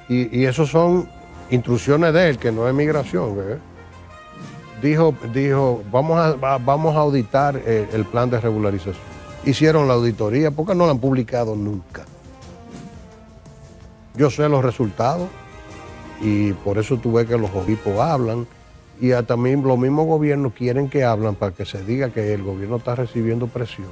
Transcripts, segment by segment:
Y eso son instrucciones de él, que no es migración. Dijo, vamos a auditar el plan de regularización. Hicieron la auditoría, porque no la han publicado nunca. Yo sé los resultados y por eso tú ves que los obispos hablan y también los mismos gobiernos quieren que hablan para que se diga que el gobierno está recibiendo presión.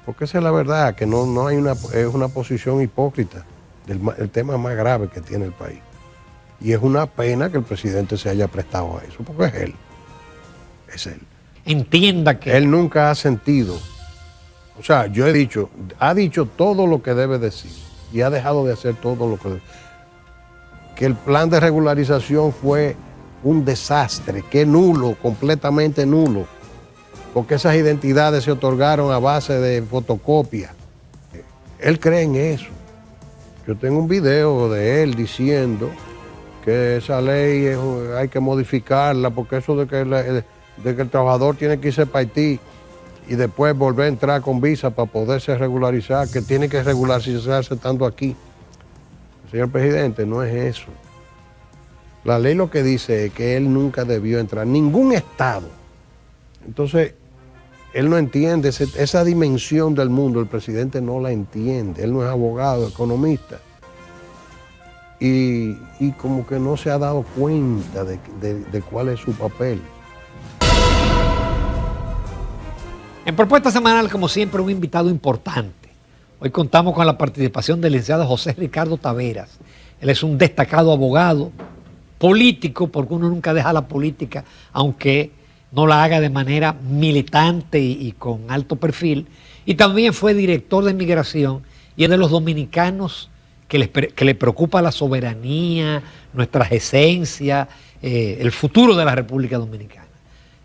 Porque esa es la verdad, que no hay es una posición hipócrita del tema más grave que tiene el país. Y es una pena que el presidente se haya prestado a eso, porque es él. Es él. Entienda que... Él nunca ha sentido, o sea, ha dicho todo lo que debe decir y ha dejado de hacer todo lo que debe. Que el plan de regularización fue un desastre, que nulo, completamente nulo, porque esas identidades se otorgaron a base de fotocopia. Él cree en eso. Yo tengo un video de él diciendo que esa ley hay que modificarla, porque eso de que el trabajador tiene que irse para Haití y después volver a entrar con visa para poderse regularizar, que tiene que regularizarse estando aquí. Señor presidente, no es eso. La ley lo que dice es que él nunca debió entrar, ningún estado. Entonces, él no entiende esa dimensión del mundo, el presidente no la entiende, él no es abogado, economista. Y como que no se ha dado cuenta de cuál es su papel. En Propuesta Semanal, como siempre, un invitado importante. Hoy contamos con la participación del licenciado José Ricardo Taveras. Él es un destacado abogado, político, porque uno nunca deja la política, aunque no la haga de manera militante y con alto perfil. Y también fue director de migración y es de los dominicanos que le preocupa la soberanía, nuestras esencias, el futuro de la República Dominicana.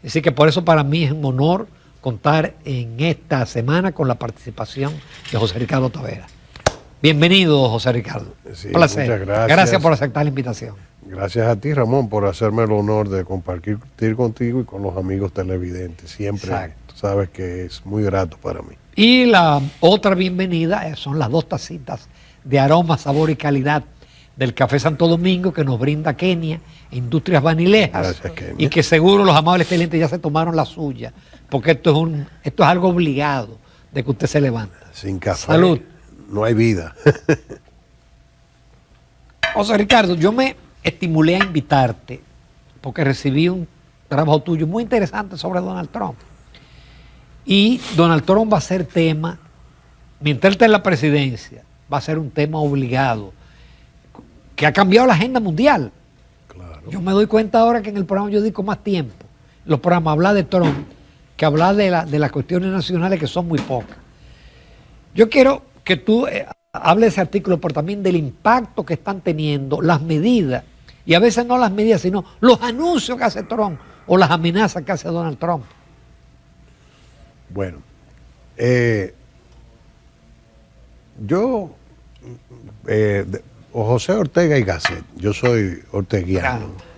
Así que por eso para mí es un honor contar en esta semana con la participación de José Ricardo Taveras. Bienvenido, José Ricardo. Sí, un placer. Muchas gracias. Gracias por aceptar la invitación. Gracias a ti, Ramón, por hacerme el honor de compartir contigo y con los amigos televidentes. Siempre Exacto. Sabes que es muy grato para mí. Y la otra bienvenida son las 2 tacitas de aroma, sabor y calidad del Café Santo Domingo que nos brinda Kenia, Industrias Vanilejas. Gracias, Kenia. Y que seguro los amables clientes ya se tomaron la suya, porque esto es algo obligado de que usted se levanta. Sin café Salud. No hay vida. José Ricardo, yo me estimulé a invitarte porque recibí un trabajo tuyo muy interesante sobre Donald Trump. Y Donald Trump va a ser tema, mientras él esté en la presidencia, va a ser un tema obligado, que ha cambiado la agenda mundial. Claro. Yo me doy cuenta ahora que en el programa yo dedico más tiempo. Los programas hablar de Trump que hablar de las cuestiones nacionales, que son muy pocas. Yo quiero que tú hables de ese artículo, pero también del impacto que están teniendo las medidas, y a veces no las medidas, sino los anuncios que hace Trump o las amenazas que hace Donald Trump. Bueno, José Ortega y Gasset, yo soy orteguiano.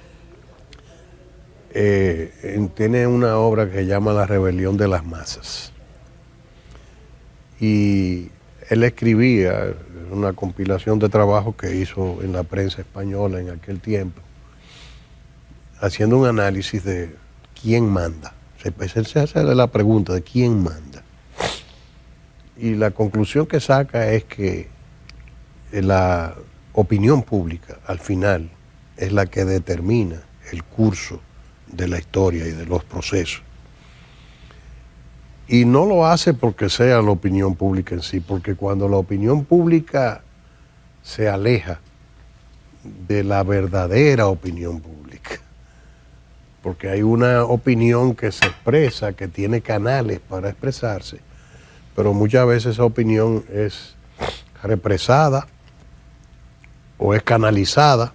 Tiene una obra que se llama La Rebelión de las Masas. Y él escribía una compilación de trabajos que hizo en la prensa española en aquel tiempo, haciendo un análisis de quién manda. Él se hace la pregunta de quién manda. Y la conclusión que saca es que la opinión pública, al final, es la que determina el curso de la historia y de los procesos. Y no lo hace porque sea la opinión pública en sí, porque cuando la opinión pública se aleja de la verdadera opinión pública, porque hay una opinión que se expresa, que tiene canales para expresarse, pero muchas veces esa opinión es represada o es canalizada,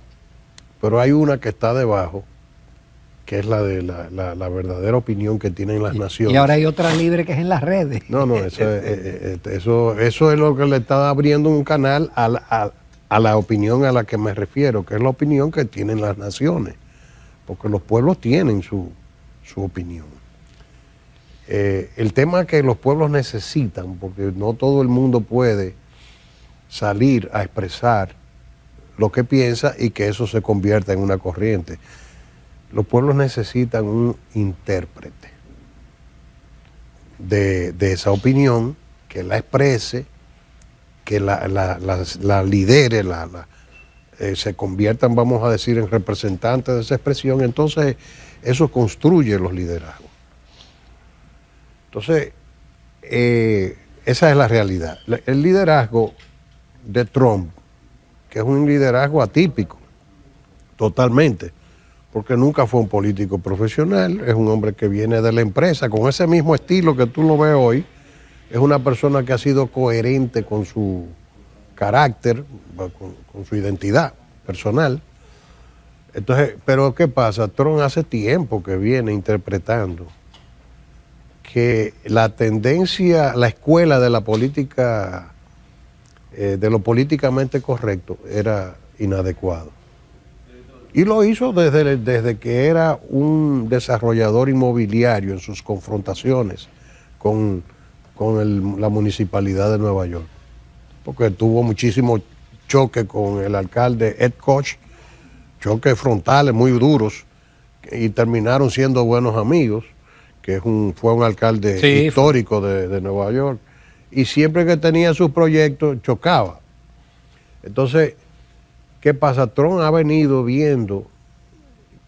pero hay una que está debajo, que es la de la verdadera opinión que tienen las naciones. Y ahora hay otra libre que es en las redes. No, eso es lo que le está abriendo un canal a la opinión a la que me refiero, que es la opinión que tienen las naciones, porque los pueblos tienen su opinión. El tema que los pueblos necesitan, porque no todo el mundo puede salir a expresar lo que piensa y que eso se convierta en una corriente. Los pueblos necesitan un intérprete de esa opinión, que la exprese, que la lidere, se conviertan, vamos a decir, en representantes de esa expresión. Entonces eso construye los liderazgos. Entonces, esa es la realidad. El liderazgo de Trump, que es un liderazgo atípico, totalmente, porque nunca fue un político profesional, es un hombre que viene de la empresa, con ese mismo estilo que tú lo ves hoy, es una persona que ha sido coherente con su carácter, con su identidad personal. Entonces, pero ¿qué pasa? Trump hace tiempo que viene interpretando que la tendencia, la escuela de la política, de lo políticamente correcto, era inadecuado. Y lo hizo desde que era un desarrollador inmobiliario en sus confrontaciones con la municipalidad de Nueva York. Porque tuvo muchísimo choque con el alcalde Ed Koch, choques frontales muy duros, y terminaron siendo buenos amigos, que fue un alcalde histórico de Nueva York, y siempre que tenía sus proyectos chocaba. Entonces, ¿qué pasa? Trump ha venido viendo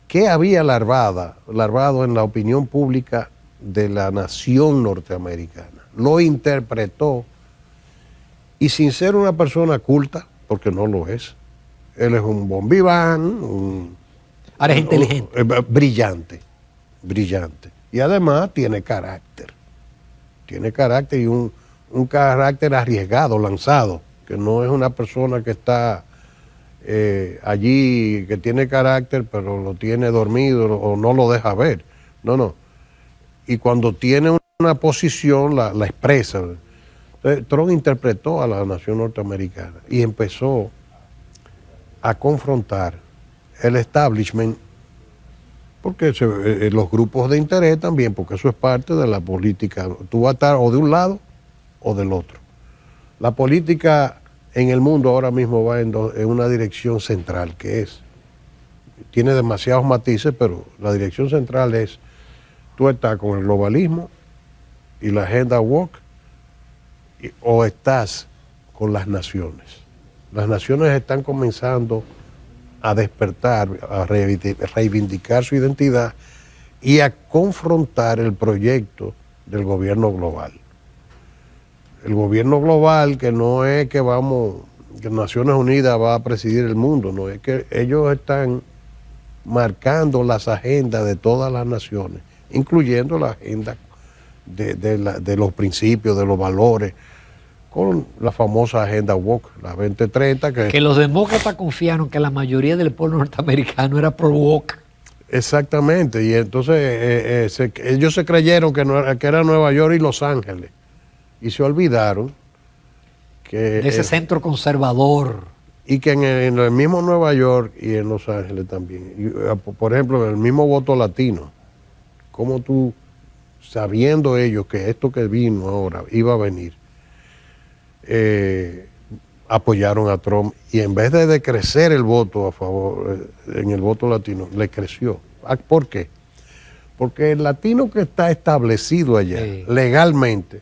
qué había larvado en la opinión pública de la nación norteamericana. Lo interpretó, y sin ser una persona culta, porque no lo es, él es un bon vivant, ahora es inteligente. Brillante. Y además tiene carácter y un carácter arriesgado, lanzado, que no es una persona que está allí, que tiene carácter, pero lo tiene dormido o no lo deja ver. No. Y cuando tiene una posición, la expresa. Entonces, Trump interpretó a la nación norteamericana y empezó a confrontar el establishment, porque los grupos de interés también, porque eso es parte de la política. Tú vas a estar o de un lado o del otro. La política en el mundo ahora mismo va en una dirección central, tiene demasiados matices, pero la dirección central es, tú estás con el globalismo y la agenda woke, o estás con las naciones. Las naciones están comenzando a despertar, a reivindicar su identidad y a confrontar el proyecto del gobierno global. El gobierno global, que no es que Naciones Unidas va a presidir el mundo, no, es que ellos están marcando las agendas de todas las naciones, incluyendo la agenda de los principios, de los valores, con la famosa agenda woke, la 2030. Que los demócratas confiaron que la mayoría del pueblo norteamericano era pro woke. Exactamente, y entonces ellos se creyeron que era Nueva York y Los Ángeles, y se olvidaron que... de ese centro conservador. Y que en el mismo Nueva York y en Los Ángeles también. Por ejemplo, en el mismo voto latino, como tú, sabiendo ellos que esto que vino ahora iba a venir, apoyaron a Trump, y en vez de decrecer el voto a favor, en el voto latino, le creció. ¿Por qué? Porque el latino que está establecido allá, legalmente,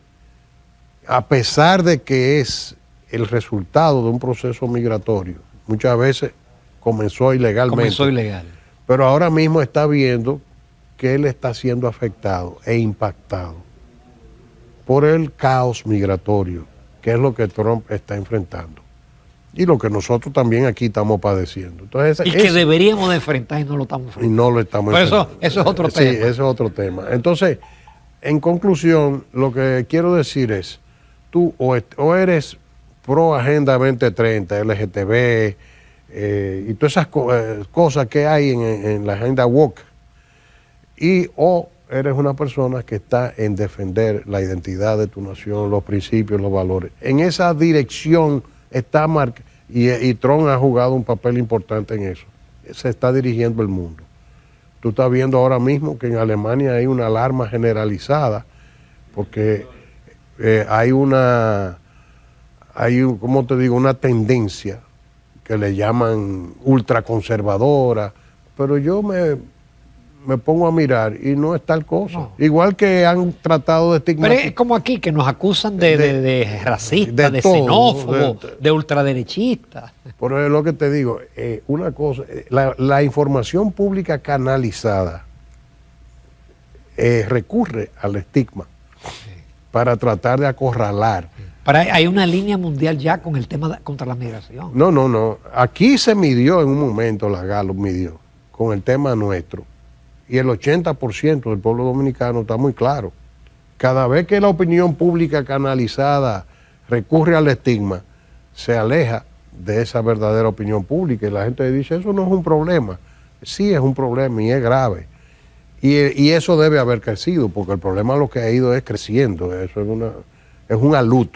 a pesar de que es el resultado de un proceso migratorio, muchas veces comenzó ilegalmente. Comenzó ilegal. Pero ahora mismo está viendo que él está siendo afectado e impactado por el caos migratorio, que es lo que Trump está enfrentando y lo que nosotros también aquí estamos padeciendo. Entonces, y que deberíamos de enfrentar y no lo estamos enfrentando. Y no lo estamos enfrentando. Eso es otro tema. Sí, eso es otro tema. Entonces, en conclusión, lo que quiero decir es, tú o eres pro Agenda 2030, LGTB, y todas esas cosas que hay en la agenda woke, o eres una persona que está en defender la identidad de tu nación, los principios, los valores. En esa dirección está y Trump ha jugado un papel importante en eso. Se está dirigiendo el mundo. Tú estás viendo ahora mismo que en Alemania hay una alarma generalizada porque ¿cómo te digo? Una tendencia que le llaman ultraconservadora, pero yo me pongo a mirar y no es tal cosa. No. Igual que han tratado de estigmatizar. Pero es como aquí, que nos acusan de racistas, de todo, xenófobos, de ultraderechistas. Por eso es lo que te digo, una cosa, la información pública canalizada recurre al estigma para tratar de acorralar. Pero hay una línea mundial ya con el tema contra la migración. No. Aquí se midió en un momento, la Gallup midió, con el tema nuestro. Y el 80% del pueblo dominicano está muy claro. Cada vez que la opinión pública canalizada recurre al estigma, se aleja de esa verdadera opinión pública. Y la gente dice, eso no es un problema. Sí es un problema y es grave. Y eso debe haber crecido, porque el problema lo que ha ido es creciendo. Eso es un alud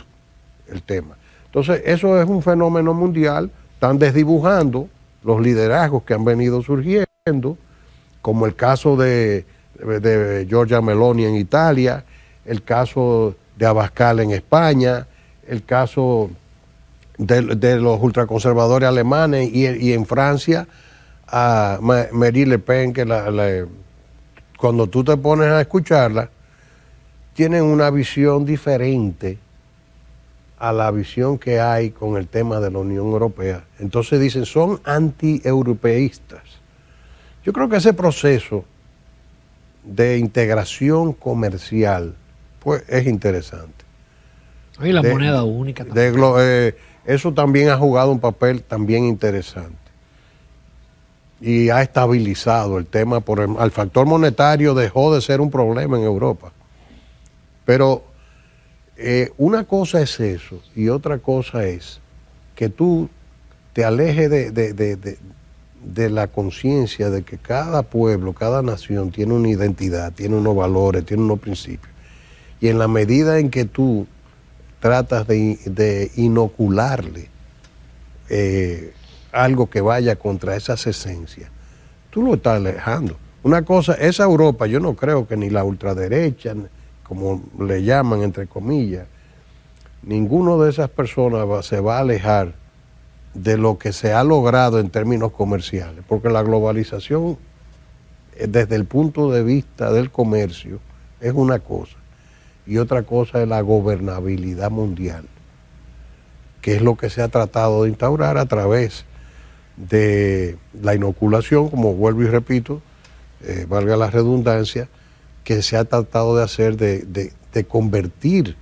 el tema. Entonces, eso es un fenómeno mundial. Están desdibujando los liderazgos que han venido surgiendo, como el caso de Giorgia Meloni en Italia, el caso de Abascal en España, el caso de los ultraconservadores alemanes y en Francia a Marine Le Pen, que cuando tú te pones a escucharla, tienen una visión diferente a la visión que hay con el tema de la Unión Europea. Entonces dicen, son anti-europeístas. Yo creo que ese proceso de integración comercial pues es interesante. Y la moneda única también. Eso también ha jugado un papel también interesante. Y ha estabilizado el tema. Al factor monetario dejó de ser un problema en Europa. Pero una cosa es eso y otra cosa es que tú te alejes de la conciencia de que cada pueblo, cada nación tiene una identidad, tiene unos valores, tiene unos principios. Y en la medida en que tú tratas de inocularle algo que vaya contra esas esencias, tú lo estás alejando. Una cosa, esa Europa, yo no creo que ni la ultraderecha, como le llaman entre comillas, ninguno de esas personas se va a alejar de lo que se ha logrado en términos comerciales, porque la globalización, desde el punto de vista del comercio, es una cosa, y otra cosa es la gobernabilidad mundial, que es lo que se ha tratado de instaurar a través de la inoculación, como vuelvo y repito, valga la redundancia, que se ha tratado de hacer de convertir,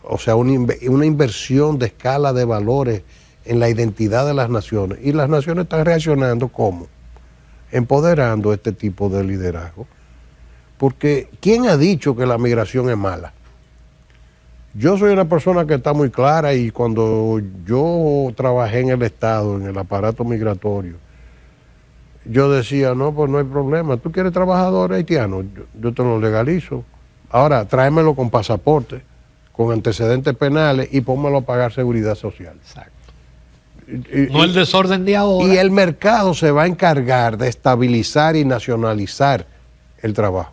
o sea, una inversión de escala de valores en la identidad de las naciones. Y las naciones están reaccionando ¿cómo? Empoderando este tipo de liderazgo. Porque ¿quién ha dicho que la migración es mala? Yo soy una persona que está muy clara y cuando yo trabajé en el Estado, en el aparato migratorio, yo decía, no, pues no hay problema. ¿Tú quieres trabajador haitiano? Yo te lo legalizo. Ahora, tráemelo con pasaporte, con antecedentes penales y pónmelo a pagar seguridad social. Exacto. No el desorden de ahora. Y el mercado se va a encargar de estabilizar y nacionalizar el trabajo.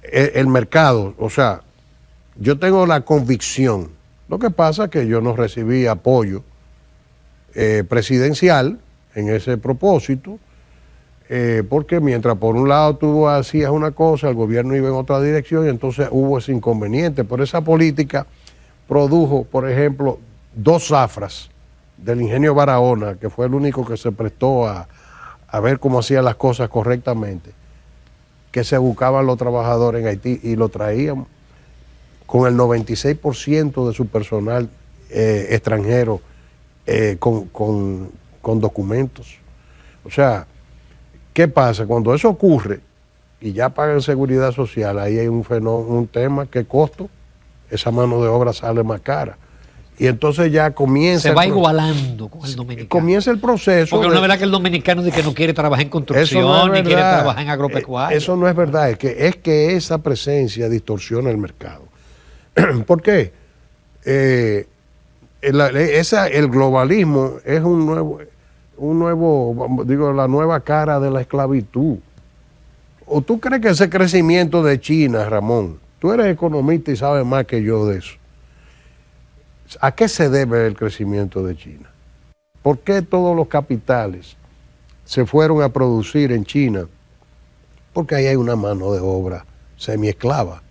El mercado, o sea, yo tengo la convicción. Lo que pasa es que yo no recibí apoyo presidencial en ese propósito, porque mientras por un lado tú hacías una cosa, el gobierno iba en otra dirección y entonces hubo ese inconveniente. Pero esa política produjo, por ejemplo, 2 zafras del ingenio Barahona, que fue el único que se prestó a ver cómo hacía las cosas correctamente, que se buscaban los trabajadores en Haití y lo traían con el 96% de su personal extranjero con documentos. O sea, ¿qué pasa? Cuando eso ocurre y ya pagan seguridad social, ahí hay un tema que costo, esa mano de obra sale más cara. Y entonces ya comienza... Se va igualando con el dominicano. Comienza el proceso. Porque no es verdad que el dominicano dice que no quiere trabajar en construcción, no ni quiere trabajar en agropecuaria. Eso no es verdad, es que esa presencia distorsiona el mercado. ¿Por qué? El globalismo es la nueva cara de la esclavitud. ¿O tú crees que ese crecimiento de China, Ramón, tú eres economista y sabes más que yo de eso? ¿A qué se debe el crecimiento de China? ¿Por qué todos los capitales se fueron a producir en China? Porque ahí hay una mano de obra semiesclava.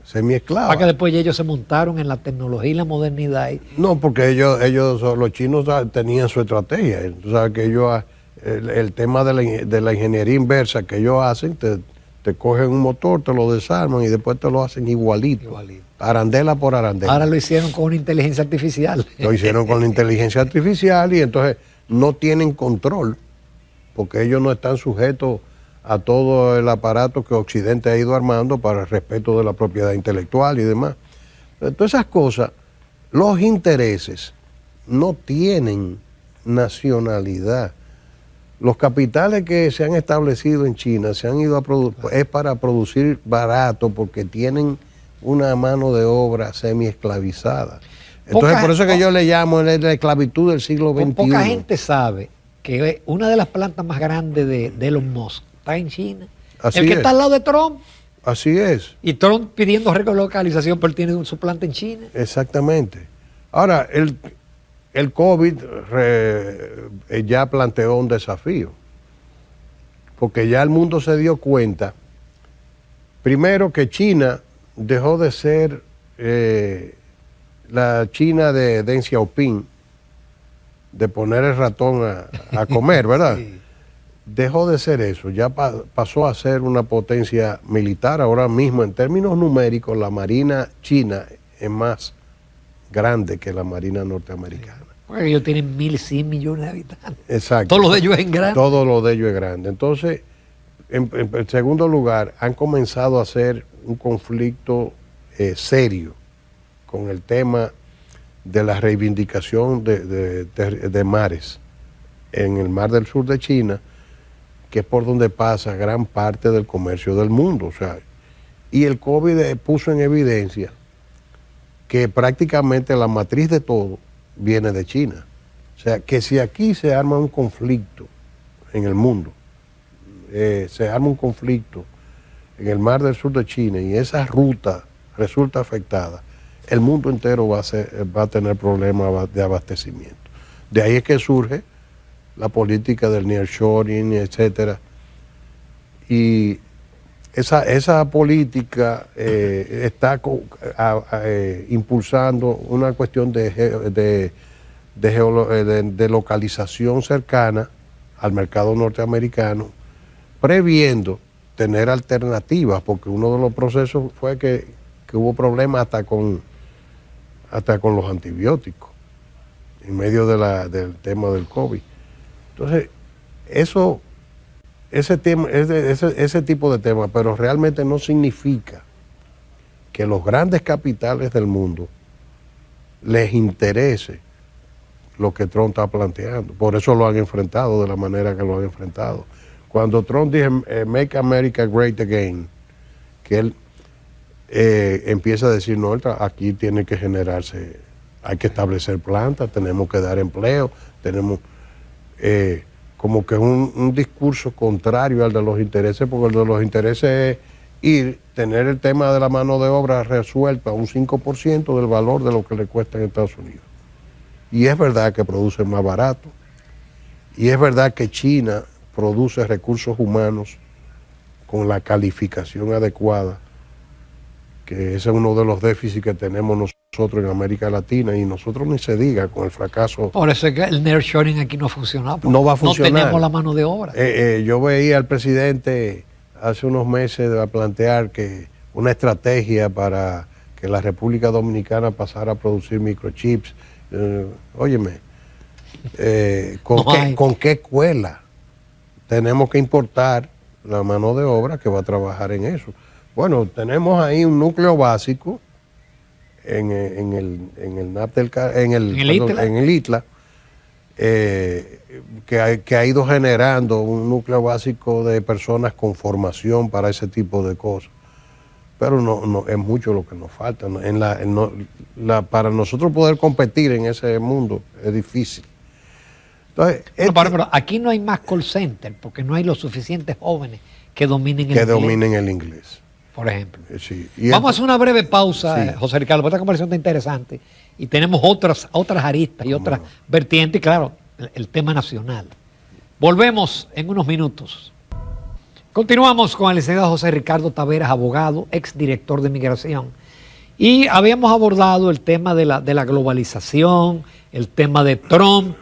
Semiesclava. Para que después ellos se montaron en la tecnología y la modernidad. No, porque los chinos tenían su estrategia. Tú sabes que ellos, el tema de la ingeniería inversa que ellos hacen, te cogen un motor, te lo desarman y después te lo hacen igualito. Arandela por arandela. Ahora lo hicieron con una inteligencia artificial. Lo hicieron con la inteligencia artificial y entonces no tienen control porque ellos no están sujetos a todo el aparato que Occidente ha ido armando para el respeto de la propiedad intelectual y demás. Todas esas cosas, los intereses no tienen nacionalidad. Los capitales que se han establecido en China se han ido a es para producir barato porque tienen una mano de obra semi-esclavizada. Entonces, por eso es que yo le llamo la esclavitud del siglo XXI. Poca gente sabe que una de las plantas más grandes de Elon Musk está en China. Así el que es. está al lado de Trump. Así es. Y Trump pidiendo relocalización, pero él tiene su planta en China. Exactamente. Ahora, el COVID ya planteó un desafío, porque ya el mundo se dio cuenta, primero que China dejó de ser la China de Deng Xiaoping, de poner el ratón a comer, ¿verdad? Sí. Dejó de ser eso, ya pasó a ser una potencia militar. Ahora mismo, en términos numéricos, la Marina china es más grande que la Marina norteamericana. Porque ellos tienen 1.100 millones de habitantes. Exacto. Todo lo de ellos es grande. Todo lo de ellos es grande. Entonces, en segundo lugar, han comenzado a hacer un conflicto serio con el tema de la reivindicación de mares en el Mar del Sur de China, que es por donde pasa gran parte del comercio del mundo. O sea, y el COVID puso en evidencia que prácticamente la matriz de todo viene de China. O sea, que si aquí se arma un conflicto en el mundo, se arma un conflicto en el Mar del Sur de China y esa ruta resulta afectada, el mundo entero va a tener problemas de abastecimiento. De ahí es que surge la política del nearshoring, etcétera. Y esa política está impulsando una cuestión de localización cercana al mercado norteamericano, previendo tener alternativas, porque uno de los procesos fue que hubo problemas hasta con los antibióticos, en medio del tema del COVID. Entonces, ese tipo de temas, pero realmente no significa que los grandes capitales del mundo les interese lo que Trump está planteando. Por eso lo han enfrentado de la manera que lo han enfrentado. Cuando Trump dice Make America Great Again, que él empieza a decir, no, aquí tiene que generarse, hay que establecer plantas, tenemos que dar empleo, tenemos como que un discurso contrario al de los intereses, porque el de los intereses es tener el tema de la mano de obra resuelta a un 5% del valor de lo que le cuesta en Estados Unidos. Y es verdad que produce más barato, y es verdad que China produce recursos humanos con la calificación adecuada, que ese es uno de los déficits que tenemos nosotros en América Latina, y nosotros ni se diga con el fracaso. Por eso es que el nearshoring aquí no funciona. No va a funcionar. No tenemos la mano de obra. Yo veía al presidente hace unos meses a plantear que una estrategia para que la República Dominicana pasara a producir microchips. Óyeme, ¿con qué escuela? Tenemos que importar la mano de obra que va a trabajar en eso. Bueno, tenemos ahí un núcleo básico en el ITLA, que ha ido generando un núcleo básico de personas con formación para ese tipo de cosas. Pero no es mucho lo que nos falta. Para nosotros poder competir en ese mundo es difícil. Entonces, pero aquí no hay más call center porque no hay los suficientes jóvenes que dominen el inglés. Por ejemplo. Sí. Vamos a hacer una breve pausa, sí. José Ricardo, porque esta conversación está interesante. y tenemos otras aristas y otras vertientes, y claro, el tema nacional. Volvemos en unos minutos. Continuamos con el licenciado José Ricardo Taveras, abogado, exdirector de Migración. Y habíamos abordado el tema de la globalización, el tema de Trump,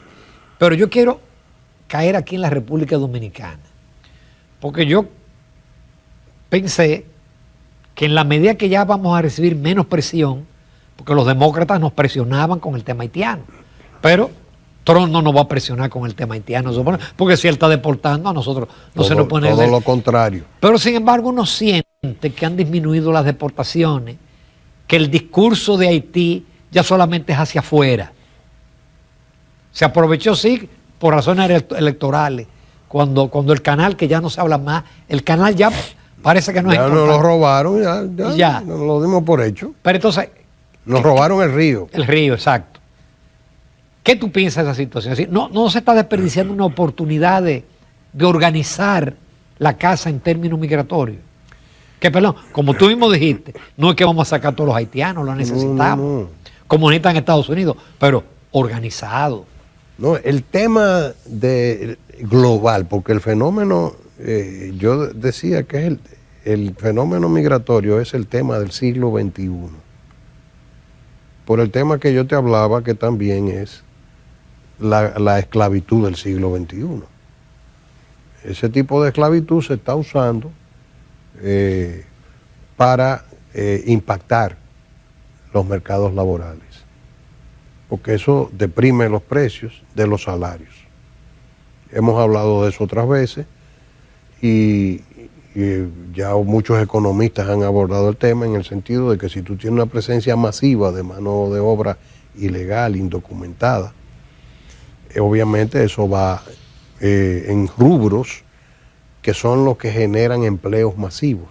pero yo quiero caer aquí en la República Dominicana, porque yo pensé que en la medida que ya vamos a recibir menos presión, porque los demócratas nos presionaban con el tema haitiano, pero Trump no nos va a presionar con el tema haitiano, porque si él está deportando a nosotros no se nos pone... Todo lo contrario. Pero sin embargo uno siente que han disminuido las deportaciones, que el discurso de Haití ya solamente es hacia afuera. Se aprovechó, sí, por razones electorales, cuando el canal, que ya no se habla más, el canal ya parece que no es importante. Ya nos lo robaron, ya nos lo dimos por hecho. Pero entonces... Nos robaron el río. El río, exacto. ¿Qué tú piensas de esa situación? Es decir, no se está desperdiciando una oportunidad de organizar la casa en términos migratorios. Que, perdón, como tú mismo dijiste, no es que vamos a sacar a todos los haitianos, lo necesitamos, como necesitan Estados Unidos, pero organizado. No, el tema global, porque el fenómeno, yo decía que es el fenómeno migratorio es el tema del siglo XXI. Por el tema que yo te hablaba, que también es la esclavitud del siglo XXI. Ese tipo de esclavitud se está usando para impactar los mercados laborales, porque eso deprime los precios de los salarios. Hemos hablado de eso otras veces y ya muchos economistas han abordado el tema en el sentido de que si tú tienes una presencia masiva de mano de obra ilegal, indocumentada, obviamente eso va en rubros que son los que generan empleos masivos.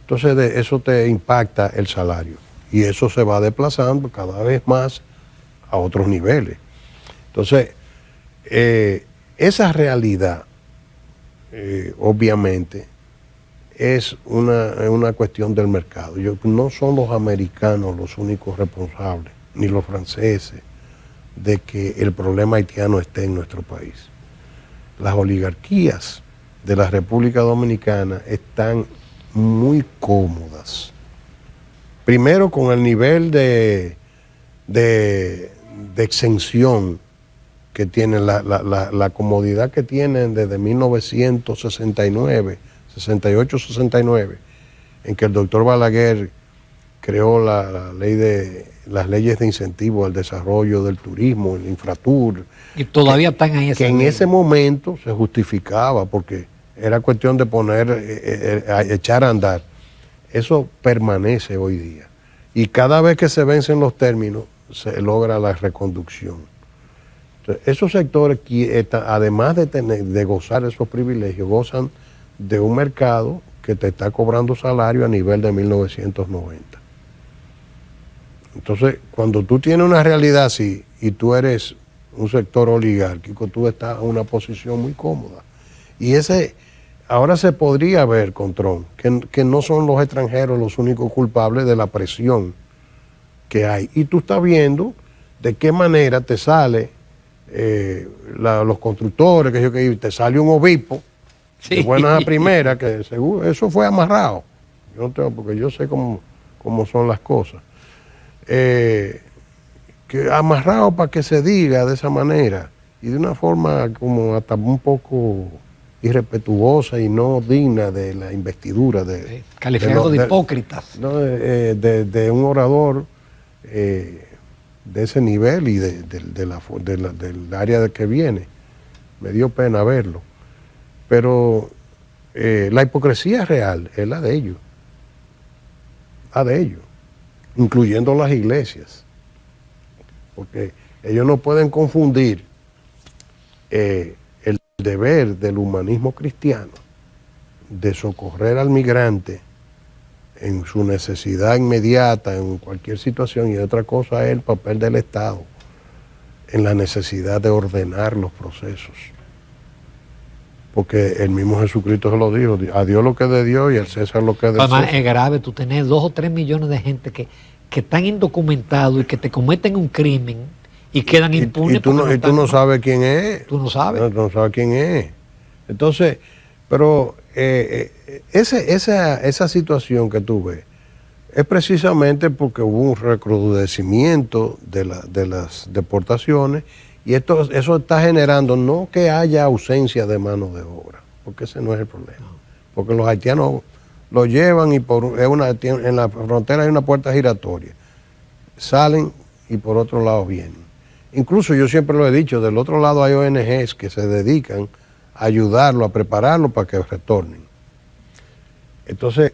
Entonces eso te impacta el salario y eso se va desplazando cada vez más a otros niveles. Entonces, esa realidad, obviamente, es una cuestión del mercado. No son los americanos los únicos responsables, ni los franceses, de que el problema haitiano esté en nuestro país. Las oligarquías de la República Dominicana están muy cómodas. Primero, con el nivel de exención que tienen, la comodidad que tienen desde 1969, 68-69, en que el doctor Balaguer creó las leyes de incentivo al desarrollo del turismo, el Infratur. Y todavía están ahí. Que en ese momento se justificaba porque era cuestión de echar a andar. Eso permanece hoy día. Y cada vez que se vencen los términos, se logra la reconducción. Entonces, esos sectores, además de gozar esos privilegios, gozan de un mercado que te está cobrando salario a nivel de 1990. Entonces, cuando tú tienes una realidad así y tú eres un sector oligárquico, tú estás en una posición muy cómoda. Y ahora se podría ver con Trump, que no son los extranjeros los únicos culpables de la presión que hay. Y tú estás viendo de qué manera te sale los constructores, que te sale un obispo, sí, de buenas a primeras, que seguro eso fue amarrado. Yo no tengo, porque yo sé cómo son las cosas. Que amarrado para que se diga de esa manera y de una forma como hasta un poco irrespetuosa y no digna de la investidura calificado de hipócritas, ¿no? De un orador de ese nivel y del área de que viene. Me dio pena verlo, pero la hipocresía real es la de ellos, incluyendo las iglesias, porque ellos no pueden confundir el deber del humanismo cristiano de socorrer al migrante en su necesidad inmediata, en cualquier situación, y otra cosa es el papel del Estado en la necesidad de ordenar los procesos. Porque el mismo Jesucristo se lo dijo, a Dios lo que es de Dios y al César lo que es de César. Además es grave tú tener 2 o 3 millones de gente que que están indocumentados y que te cometen un crimen y quedan impunes. Y tú no sabes quién es. Tú no sabes. No sabes quién es. Entonces, pero esa situación que tú ves es precisamente porque hubo un recrudecimiento de las deportaciones y eso está generando no que haya ausencia de mano de obra, porque ese no es el problema. Porque los haitianos lo llevan y en la frontera hay una puerta giratoria. Salen y por otro lado vienen. Incluso yo siempre lo he dicho, del otro lado hay ONGs que se dedican a ayudarlo, a prepararlo para que retornen. Entonces,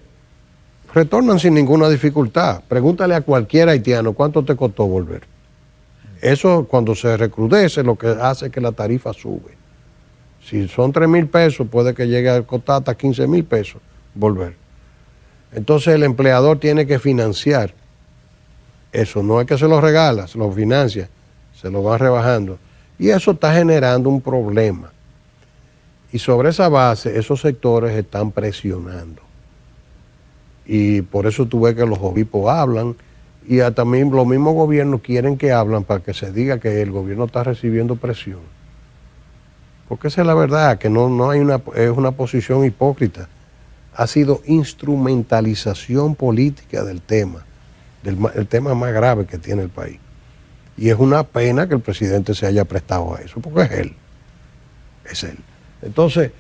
retornan sin ninguna dificultad. Pregúntale a cualquier haitiano cuánto te costó volver. Eso cuando se recrudece lo que hace es que la tarifa sube. Si son 3,000 pesos, puede que llegue a costar hasta 15,000 pesos volver. Entonces el empleador tiene que financiar eso. No es que se lo regala, se lo financia, se lo van rebajando. Y eso está generando un problema. Y sobre esa base, esos sectores están presionando. Y por eso tú ves que los obispos hablan y también los mismos gobiernos quieren que hablan para que se diga que el gobierno está recibiendo presión. Porque esa es la verdad, que no hay es una posición hipócrita. Ha sido instrumentalización política del tema, el tema más grave que tiene el país. Y es una pena que el presidente se haya prestado a eso, porque es él. Es él. Entonces...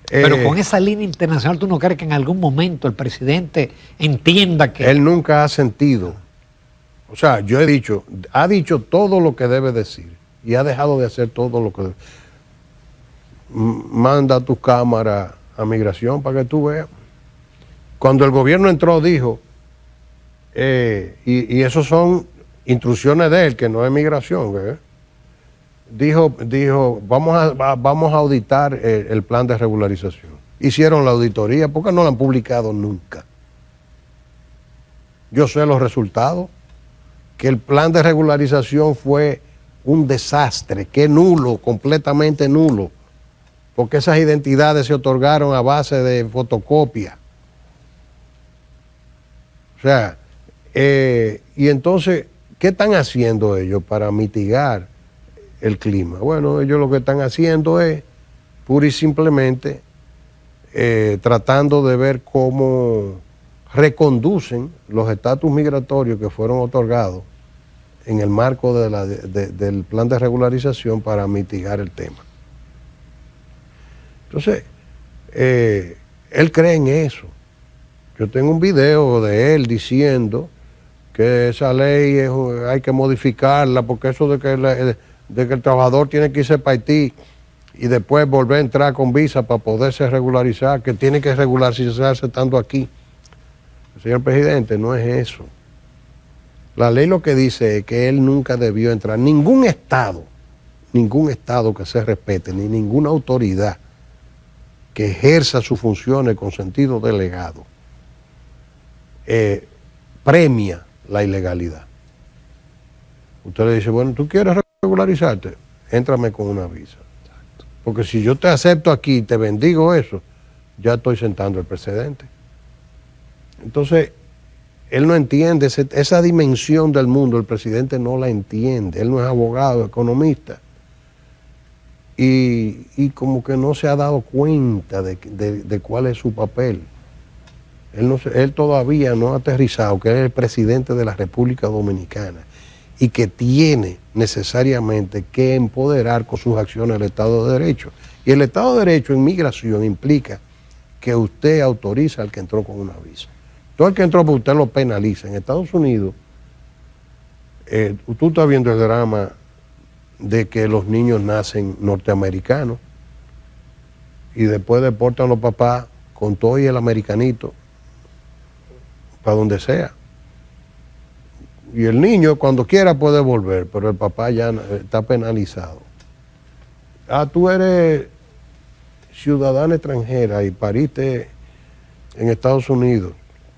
Pero con esa línea internacional, ¿tú no crees que en algún momento el presidente entienda que... Él nunca ha sentido. O sea, yo ha dicho todo lo que debe decir y ha dejado de hacer todo lo que debe. Manda tu cámara a migración para que tú veas. Cuando el gobierno entró dijo, y eso son instrucciones de él, que no es migración, ¿verdad? Dijo, vamos a auditar el plan de regularización. Hicieron la auditoría porque no la han publicado nunca. Yo sé los resultados, que el plan de regularización fue un desastre, que nulo, completamente nulo, porque esas identidades se otorgaron a base de fotocopia. O sea, y entonces, ¿qué están haciendo ellos para mitigar el clima? Bueno, ellos lo que están haciendo es pura y simplemente tratando de ver cómo reconducen los estatus migratorios que fueron otorgados en el marco del plan de regularización para mitigar el tema. Entonces, él cree en eso. Yo tengo un video de él diciendo que esa ley hay que modificarla porque eso de que el trabajador tiene que irse para Haití y después volver a entrar con visa para poderse regularizar, que tiene que regularizarse estando aquí. Señor presidente, no es eso. La ley lo que dice es que él nunca debió entrar. Ningún estado que se respete, ni ninguna autoridad que ejerza sus funciones con sentido delegado, premia la ilegalidad. Usted le dice, bueno, ¿tú quieres regularizarte? Éntrame con una visa. Porque si yo te acepto aquí y te bendigo eso, ya estoy sentando el precedente. Entonces, él no entiende esa dimensión del mundo, el presidente no la entiende, él no es abogado, economista, y como que no se ha dado cuenta de cuál es su papel. Él todavía no ha aterrizado que es el presidente de la República Dominicana y que tiene necesariamente que empoderar con sus acciones el Estado de Derecho. Y el Estado de Derecho en migración implica que usted autoriza al que entró con una visa. Todo el que entró, pues usted lo penaliza. En Estados Unidos, tú estás viendo el drama de que los niños nacen norteamericanos y después deportan a los papás con todo y el americanito para donde sea. Y el niño cuando quiera puede volver, pero el papá ya está penalizado. Tú eres ciudadana extranjera y pariste en Estados Unidos.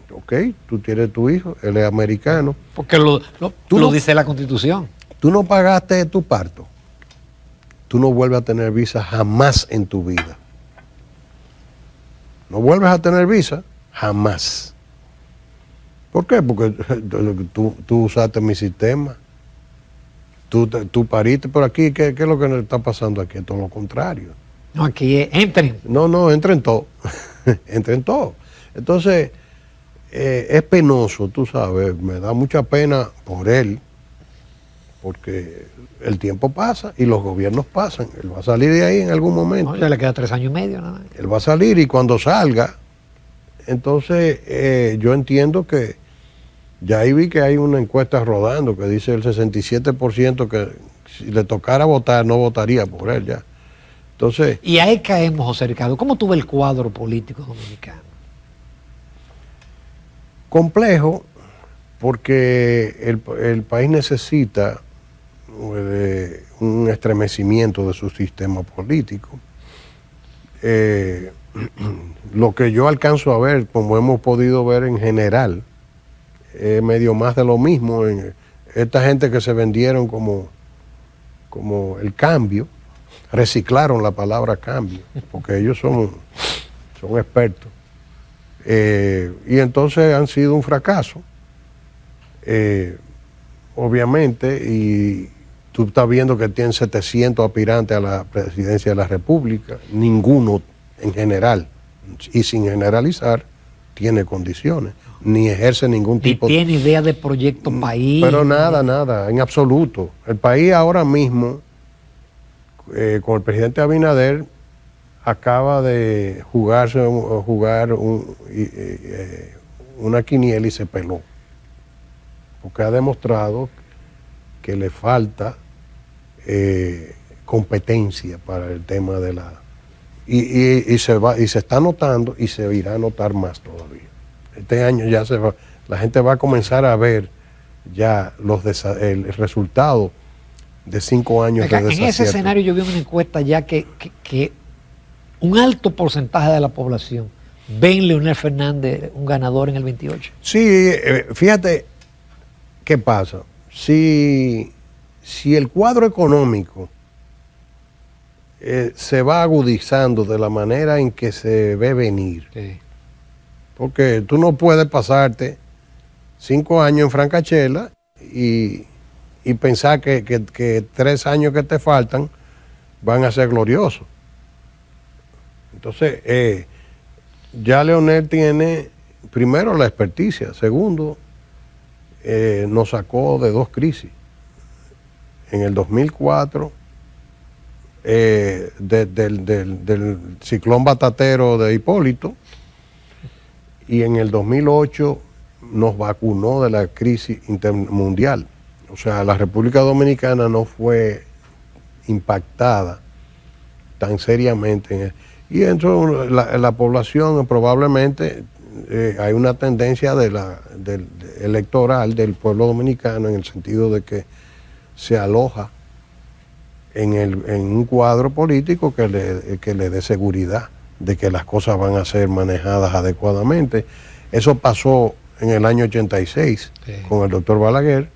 Ok, tú tienes tu hijo, él es americano. Porque lo dice la Constitución. Tú no pagaste tu parto. Tú no vuelves a tener visa jamás en tu vida. No vuelves a tener visa jamás. ¿Por qué? Porque tú usaste mi sistema. Tú pariste por aquí. ¿Qué es lo que está pasando aquí? Todo lo contrario. No, aquí entren. No, entra en todo. Entra en todo. Entonces, es penoso, tú sabes, me da mucha pena por él, porque el tiempo pasa y los gobiernos pasan. Él va a salir de ahí en algún momento. No, ya le queda 3 años y medio, nada. Él va a salir y cuando salga, entonces yo entiendo que ya ahí vi que hay una encuesta rodando que dice el 67% que si le tocara votar no votaría por él ya. Entonces, Y ahí caemos, José Ricardo. ¿Cómo tú ves el cuadro político dominicano? complejo porque el país necesita un estremecimiento de su sistema político. Lo que yo alcanzo a ver, como hemos podido ver en general, es medio más de lo mismo. Esta gente que se vendieron como el cambio, reciclaron la palabra cambio, porque ellos son expertos. Y entonces han sido un fracaso, obviamente, y tú estás viendo que tienen 700 aspirantes a la presidencia de la República, ninguno en general, y sin generalizar, tiene condiciones, ni ejerce ningún Ni tipo tiene idea de proyecto país. Pero nada, en absoluto. El país ahora mismo, con el presidente Abinader, acaba de jugar una quiniela y se peló. Porque ha demostrado que le falta competencia para el tema de la... Y se está notando y se irá a notar más todavía. Este año ya la gente va a comenzar a ver ya el resultado de 5 años Acá, de desacierto. en ese escenario yo vi una encuesta ya que un alto porcentaje de la población ve en Leonel Fernández un ganador en el 28. Sí, fíjate qué pasa. Si el cuadro económico se va agudizando de la manera en que se ve venir, Sí. porque tú no puedes pasarte 5 años en Francachela y pensar que 3 años que te faltan van a ser gloriosos. Entonces, ya Leonel tiene, primero, la experticia, segundo, nos sacó de 2 crisis. En el 2004, del ciclón batatero de Hipólito, y en el 2008 nos vacunó de la crisis mundial. O sea, la República Dominicana no fue impactada tan seriamente. Y dentro de la población probablemente hay una tendencia electoral del pueblo dominicano en el sentido de que se aloja en un cuadro político que le dé seguridad de que las cosas van a ser manejadas adecuadamente. Eso pasó en el año 86 Sí. con el doctor Balaguer.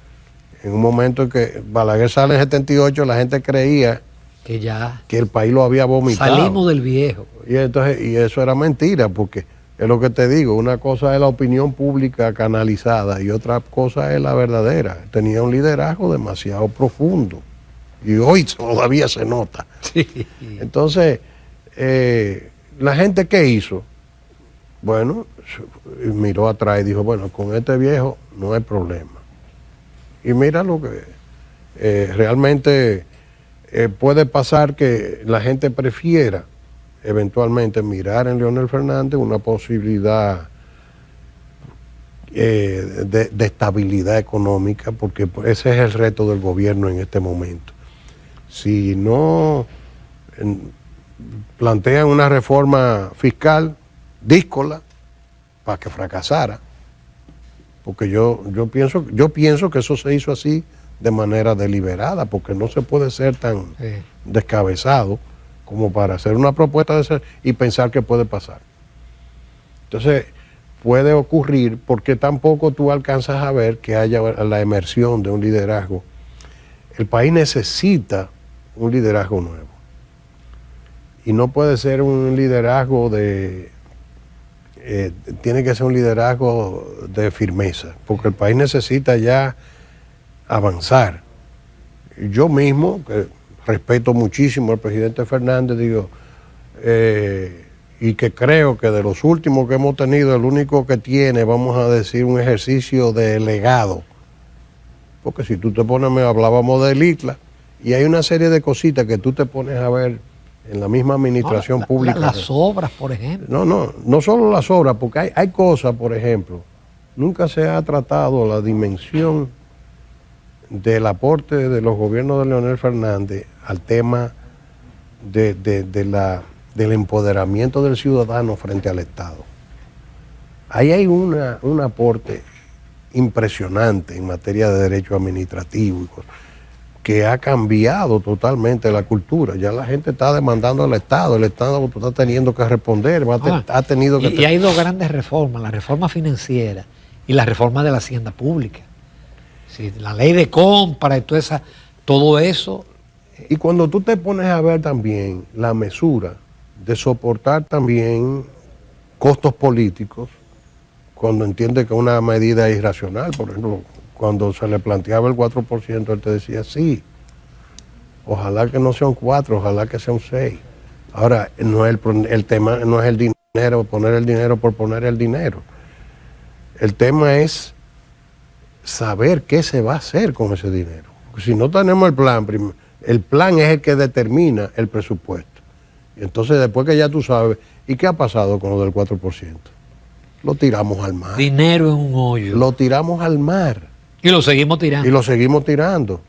En un momento en que Balaguer sale en 78, la gente creía Que ya que el país lo había vomitado. salimos del viejo. Y eso era mentira, porque es lo que te digo, una cosa es la opinión pública canalizada y otra cosa es la verdadera. Tenía un liderazgo demasiado profundo y hoy todavía se nota. Sí. Entonces, ¿la gente qué hizo? Bueno, miró atrás y dijo, bueno, con este viejo no hay problema. Y mira lo que realmente puede pasar, que la gente prefiera eventualmente mirar en Leonel Fernández una posibilidad de estabilidad económica, porque ese es el reto del gobierno en este momento. Si no plantean una reforma fiscal díscola para que fracasara, porque yo pienso que eso se hizo así de manera deliberada, porque no se puede ser tan descabezado como para hacer una propuesta de ser y pensar que puede pasar. Entonces, puede ocurrir, porque tampoco tú alcanzas a ver que haya la emersión de un liderazgo. El país necesita un liderazgo nuevo. Y no puede ser un liderazgo de tiene que ser un liderazgo de firmeza, porque el país necesita ya avanzar. Yo mismo, que respeto muchísimo al presidente Fernández, digo, y que creo que de los últimos que hemos tenido, el único que tiene, vamos a decir, un ejercicio de legado. Porque si tú te pones, hablábamos del ITLA, y hay una serie de cositas que tú te pones a ver en la misma administración pública. Las obras, por ejemplo. No solo las obras, porque hay cosas, por ejemplo, nunca se ha tratado la dimensión del aporte de los gobiernos de Leonel Fernández al tema del empoderamiento del ciudadano frente al Estado. Ahí hay un aporte impresionante en materia de derecho administrativo que ha cambiado totalmente la cultura. Ya la gente está demandando al Estado, el Estado está teniendo que responder, ha tenido que... Y hay dos grandes reformas, la reforma financiera y la reforma de la hacienda pública. Sí, la ley de compra y todo eso. Y cuando tú te pones a ver también la mesura de soportar también costos políticos, cuando entiende que una medida es irracional, por ejemplo, cuando se le planteaba el 4%, él te decía, sí, ojalá que no sea un 4, ojalá que sea un 6. Ahora, el tema no es el dinero, poner el dinero por poner el dinero. El tema es saber qué se va a hacer con ese dinero. Porque si no tenemos el plan es el que determina el presupuesto. Y entonces después que ya tú sabes, ¿y qué ha pasado con lo del 4%? Lo tiramos al mar. Dinero en un hoyo. Lo tiramos al mar. Y lo seguimos tirando. Y lo seguimos tirando.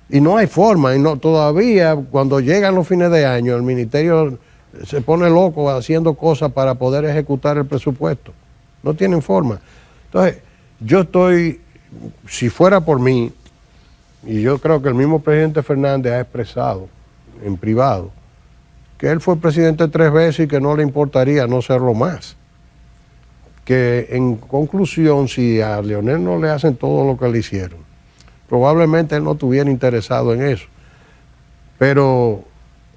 Y no hay forma, todavía cuando llegan los fines de año, el ministerio se pone loco haciendo cosas para poder ejecutar el presupuesto. No tienen forma. Entonces, yo estoy, si fuera por mí, y yo creo que el mismo presidente Fernández ha expresado en privado, que él fue presidente 3 veces y que no le importaría no serlo más. Que en conclusión, si a Leonel no le hacen todo lo que le hicieron, probablemente él no estuviera interesado en eso. Pero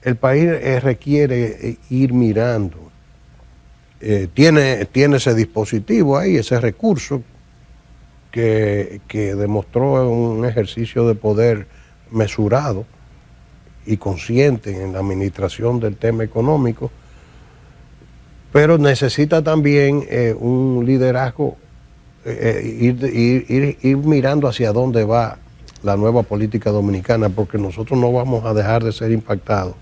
el país requiere ir mirando. Tiene ese dispositivo ahí, ese recurso que demostró un ejercicio de poder mesurado y consciente en la administración del tema económico, pero necesita también un liderazgo, ir mirando hacia dónde va la nueva política dominicana, porque nosotros no vamos a dejar de ser impactados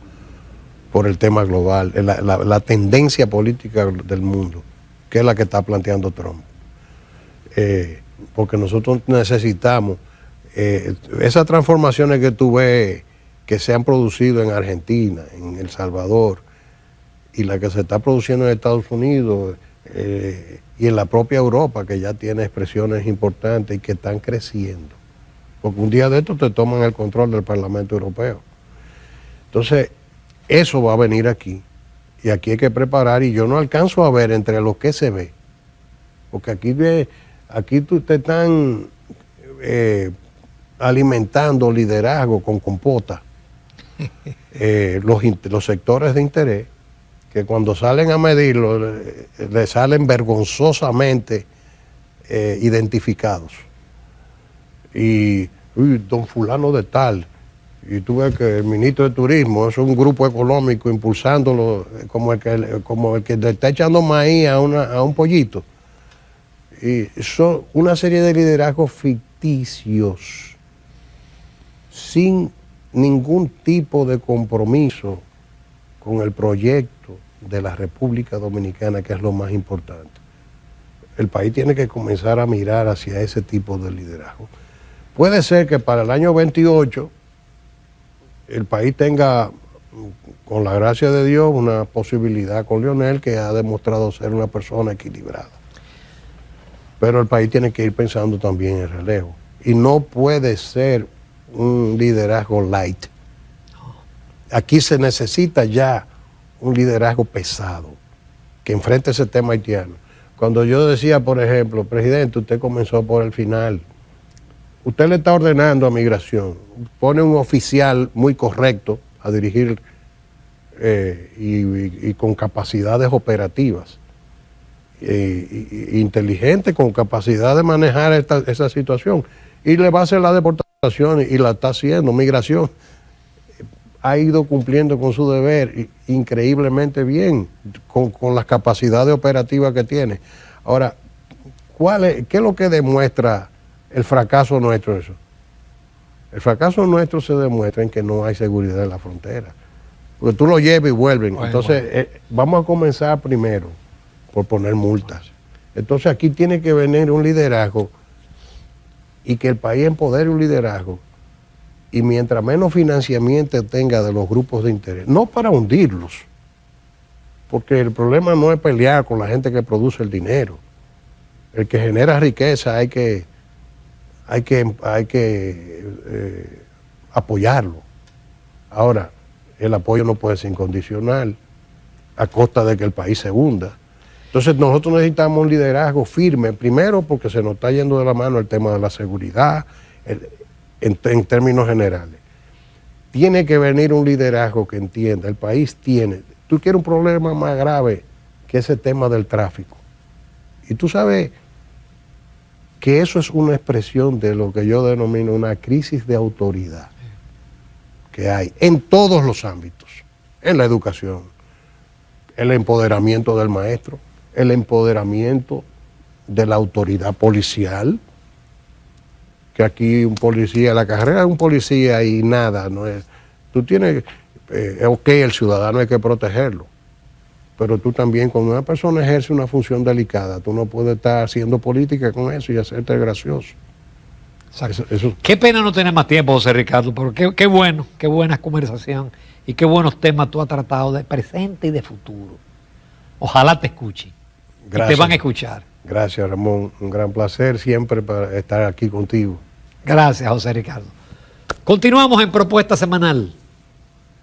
por el tema global, la tendencia política del mundo, que es la que está planteando Trump. Porque nosotros necesitamos esas transformaciones que tú ves que se han producido en Argentina, en El Salvador, y la que se está produciendo en Estados Unidos y en la propia Europa, que ya tiene expresiones importantes y que están creciendo. Porque un día de estos te toman el control del Parlamento Europeo. Entonces, eso va a venir aquí. Y aquí hay que preparar, y yo no alcanzo a ver entre lo que se ve. Porque aquí te están alimentando liderazgo con compota. Los sectores de interés, que cuando salen a medirlo, le salen vergonzosamente identificados. Y don fulano de tal, y tú ves que el ministro de Turismo es un grupo económico impulsándolo como el que le está echando maíz a un pollito. Y son una serie de liderazgos ficticios, sin ningún tipo de compromiso con el proyecto de la República Dominicana, que es lo más importante. El país tiene que comenzar a mirar hacia ese tipo de liderazgo. Puede ser que para el año 28 el país tenga, con la gracia de Dios, una posibilidad con Leonel, que ha demostrado ser una persona equilibrada. Pero el país tiene que ir pensando también en relevo. Y no puede ser un liderazgo light. Aquí se necesita ya un liderazgo pesado, que enfrente ese tema haitiano. Cuando yo decía, por ejemplo, presidente, usted comenzó por el final, usted le está ordenando a migración, pone un oficial muy correcto a dirigir y con capacidades operativas, inteligente, con capacidad de manejar esa situación. Y le va a hacer la deportación y la está haciendo. Migración ha ido cumpliendo con su deber increíblemente bien, con las capacidades operativas que tiene. Ahora, ¿qué es lo que demuestra el fracaso nuestro eso? El fracaso nuestro se demuestra en que no hay seguridad en la frontera. Porque tú lo llevas y vuelven. Entonces, vamos a comenzar primero por poner multas. Entonces, aquí tiene que venir un liderazgo y que el país empodere un liderazgo. Y mientras menos financiamiento tenga de los grupos de interés, no para hundirlos, porque el problema no es pelear con la gente que produce el dinero. El que genera riqueza hay que apoyarlo. Ahora, el apoyo no puede ser incondicional a costa de que el país se hunda. Entonces nosotros necesitamos un liderazgo firme, primero porque se nos está yendo de la mano el tema de la seguridad, en términos generales. Tiene que venir un liderazgo que entienda, el país tiene, tú quieres un problema más grave que ese tema del tráfico. Y tú sabes que eso es una expresión de lo que yo denomino una crisis de autoridad que hay en todos los ámbitos, en la educación, el empoderamiento del maestro, el empoderamiento de la autoridad policial, que aquí un policía, la carrera de un policía y nada, no es, tú tienes, ok, el ciudadano hay que protegerlo, pero tú también, cuando una persona ejerce una función delicada, tú no puedes estar haciendo política con eso y hacerte gracioso. Eso. Qué pena no tener más tiempo, José Ricardo, pero qué bueno, qué buena conversación y qué buenos temas tú has tratado de presente y de futuro. Ojalá te escuchen. Gracias. Y te van a escuchar. Gracias, Ramón. Un gran placer siempre para estar aquí contigo. Gracias, José Ricardo. Continuamos en Propuesta Semanal.